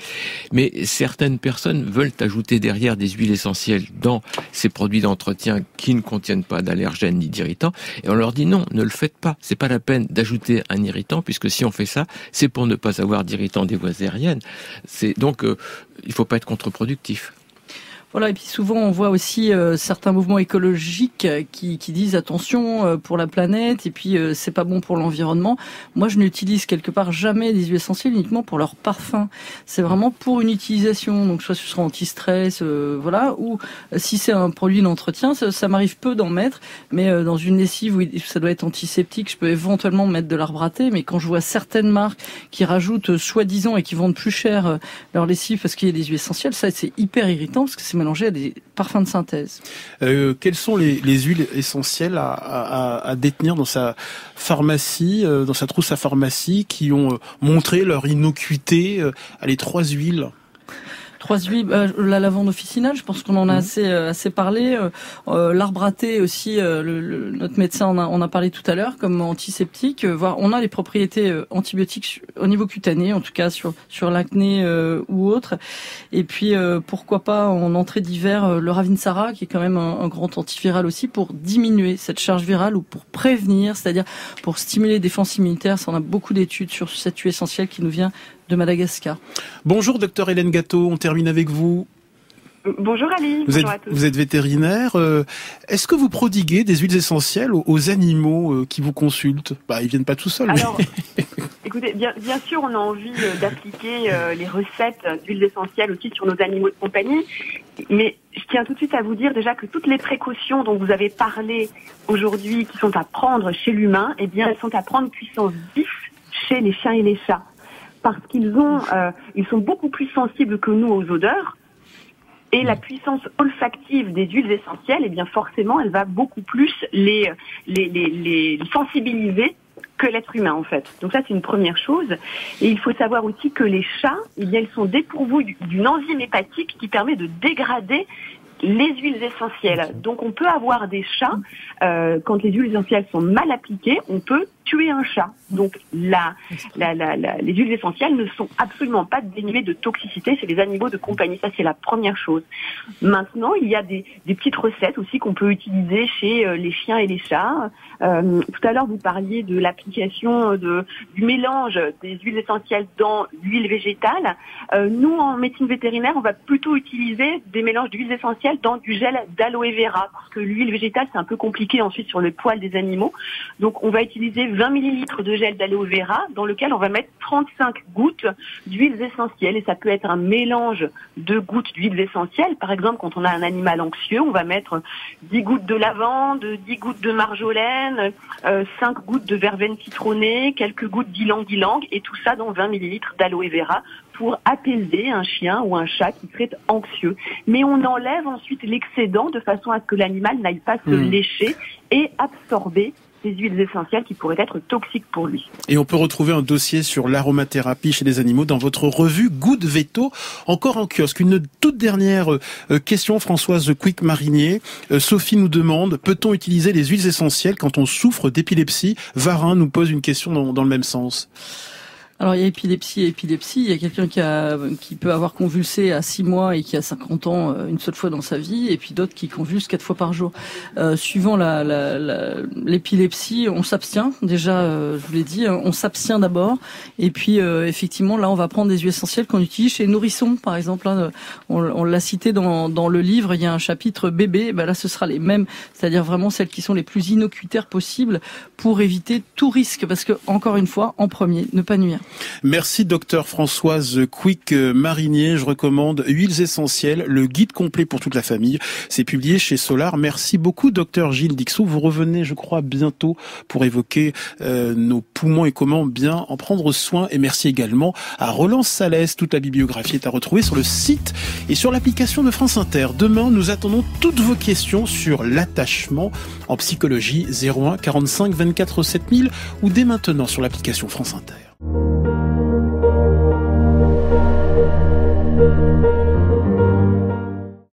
mais certaines personnes veulent ajouter derrière des huiles essentielles dans ces produits d'entretien qui ne contiennent pas d'allergènes ni d'irritants, et on leur dit non, ne le faites pas. C'est pas la peine d'ajouter un irritant, puisque si on fait ça, c'est pour ne pas avoir d'irritant des voies aériennes. Donc, il faut pas être contre-productif. Voilà, et puis souvent on voit aussi certains mouvements écologiques qui disent attention pour la planète, et puis c'est pas bon pour l'environnement. Moi, je n'utilise quelque part jamais des huiles essentielles uniquement pour leur parfum. C'est vraiment pour une utilisation, donc soit ce sera anti-stress, voilà, ou si c'est un produit d'entretien, ça m'arrive peu d'en mettre, mais dans une lessive où ça doit être antiseptique, je peux éventuellement mettre de l'arbre à thé, mais quand je vois certaines marques qui rajoutent soi-disant et qui vendent plus cher leur lessive parce qu'il y a des huiles essentielles, ça c'est hyper irritant parce que c'est mélangé à des parfums de synthèse. Quelles sont les huiles essentielles à détenir dans sa pharmacie, dans sa trousse à pharmacie, qui ont montré leur innocuité? Allez, 3 huiles. 3 huiles, la lavande officinale, je pense qu'on en a assez parlé. L'arbre à thé aussi, notre médecin en a parlé tout à l'heure, comme antiseptique. On a les propriétés antibiotiques au niveau cutané, en tout cas sur l'acné ou autre. Et puis pourquoi pas en entrée d'hiver le Ravinsara, qui est quand même un grand antiviral aussi, pour diminuer cette charge virale ou pour prévenir, c'est-à-dire pour stimuler les défenses immunitaires. Ça, on a beaucoup d'études sur cette huile essentielle qui nous vient de Madagascar. Bonjour docteur Hélène Gâteau, on termine avec vous. Bonjour Ali, bonjour à tous. Vous êtes vétérinaire. Est-ce que vous prodiguez des huiles essentielles aux animaux qui vous consultent? Ils viennent pas tout seuls. Alors, écoutez, bien sûr, on a envie d'appliquer les recettes d'huiles essentielles aussi sur nos animaux de compagnie. Mais je tiens tout de suite à vous dire déjà que toutes les précautions dont vous avez parlé aujourd'hui, qui sont à prendre chez l'humain, eh bien, elles sont à prendre puissance 10 chez les chiens et les chats. Parce qu'ils sont beaucoup plus sensibles que nous aux odeurs. Et la puissance olfactive des huiles essentielles, eh bien forcément, elle va beaucoup plus les sensibiliser que l'être humain en fait. Donc ça, c'est une première chose. Et il faut savoir aussi que les chats, eh bien, ils sont dépourvus d'une enzyme hépatique qui permet de dégrader les huiles essentielles. Donc on peut avoir des chats, quand les huiles essentielles sont mal appliquées, on peut tuer un chat. Donc les huiles essentielles ne sont absolument pas dénuées de toxicité chez les animaux de compagnie. Ça, c'est la première chose. Maintenant, il y a des petites recettes aussi qu'on peut utiliser chez les chiens et les chats. Tout à l'heure, vous parliez de l'application du mélange des huiles essentielles dans l'huile végétale. Nous, en médecine vétérinaire, on va plutôt utiliser des mélanges d'huiles essentielles dans du gel d'aloe vera, parce que l'huile végétale, c'est un peu compliqué ensuite sur le poil des animaux. Donc, on va utiliser 20 millilitres de gel d'aloe vera dans lequel on va mettre 35 gouttes d'huiles essentielles. Et ça peut être un mélange de gouttes d'huiles essentielles. Par exemple, quand on a un animal anxieux, on va mettre 10 gouttes de lavande, 10 gouttes de marjolaine, 5 gouttes de verveine citronnée, quelques gouttes d'ylang-ylang, et tout ça dans 20 millilitres d'aloe vera pour apaiser un chien ou un chat qui serait anxieux. Mais on enlève ensuite l'excédent de façon à ce que l'animal n'aille pas se lécher et absorber ces huiles essentielles qui pourraient être toxiques pour lui. Et on peut retrouver un dossier sur l'aromathérapie chez les animaux dans votre revue Good Veto, encore en kiosque. Une toute dernière question, Françoise Quick-Marinier. Sophie nous demande, peut-on utiliser les huiles essentielles quand on souffre d'épilepsie? Varin nous pose une question dans le même sens. Alors il y a épilepsie et épilepsie. Il y a quelqu'un qui peut avoir convulsé à 6 mois et qui a 50 ans une seule fois dans sa vie, et puis d'autres qui convulsent 4 fois par jour. Suivant l'épilepsie, on s'abstient. Déjà, je vous l'ai dit, on s'abstient d'abord. Et puis effectivement, là, on va prendre des huiles essentielles qu'on utilise chez les nourrissons, par exemple. Là, on l'a cité dans le livre. Il y a un chapitre bébé. Ben là, ce sera les mêmes, c'est-à-dire vraiment celles qui sont les plus innocuitaires possibles pour éviter tout risque. Parce que encore une fois, en premier, ne pas nuire. Merci docteur Françoise Quick-Marinier. Je recommande Huiles essentielles, le guide complet pour toute la famille. C'est publié chez Solar. Merci beaucoup docteur Gilles Dixot. Vous revenez, je crois, bientôt pour évoquer nos poumons et comment bien en prendre soin. Et merci également à Roland Salès. Toute la bibliographie est à retrouver sur le site et sur l'application de France Inter. Demain, nous attendons toutes vos questions sur l'attachement en psychologie 01 45 24 7000 ou dès maintenant sur l'application France Inter.